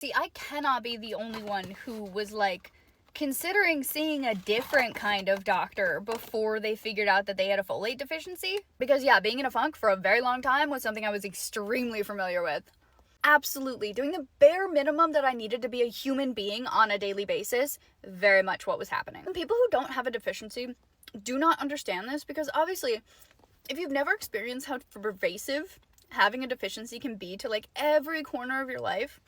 See, I cannot be the only one who was like considering seeing a different kind of doctor before they figured out that they had a folate deficiency. Because yeah, being in a funk for a very long time was something I was extremely familiar with. Absolutely, doing the bare minimum that I needed to be a human being on a daily basis, very much what was happening. And people who don't have a deficiency do not understand this, because obviously, if you've never experienced how pervasive having a deficiency can be to like every corner of your life,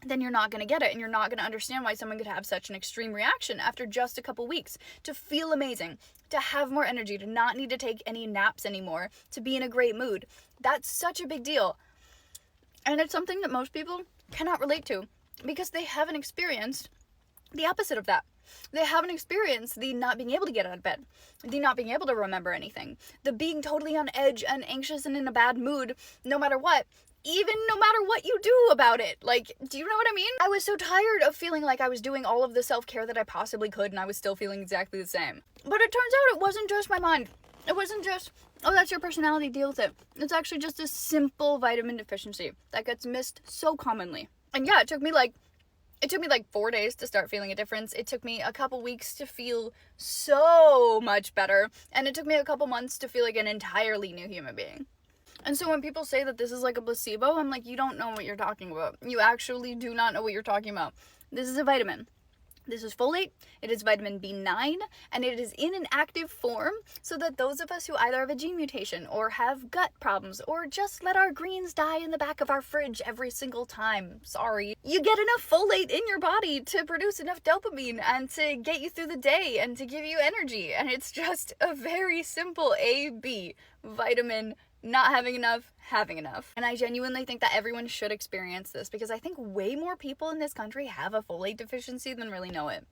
then you're not going to get it, and you're not going to understand why someone could have such an extreme reaction after just a couple weeks. To feel amazing, to have more energy, to not need to take any naps anymore, to be in a great mood. That's such a big deal. And it's something that most people cannot relate to because they haven't experienced the opposite of that. They haven't experienced the not being able to get out of bed, the not being able to remember anything, the being totally on edge and anxious and in a bad mood no matter what, even no matter what you do about it. Like, do you know what I mean? I was so tired of feeling like I was doing all of the self-care that I possibly could, and I was still feeling exactly the same. But it turns out it wasn't just my mind. It wasn't just, oh, that's your personality, deal with it. It's actually just a simple vitamin deficiency that gets missed so commonly. And yeah, it took me like 4 days to start feeling a difference. It took me a couple weeks to feel so much better. And it took me a couple months to feel like an entirely new human being. And so when people say that this is like a placebo, I'm like, you don't know what you're talking about. You actually do not know what you're talking about. This is a vitamin. This is folate, it is vitamin B9, and it is in an active form so that those of us who either have a gene mutation or have gut problems or just let our greens die in the back of our fridge every single time, sorry, you get enough folate in your body to produce enough dopamine and to get you through the day and to give you energy. And it's just a very simple A-B vitamin. Not having enough, having enough. And I genuinely think that everyone should experience this because I think way more people in this country have a folate deficiency than really know it.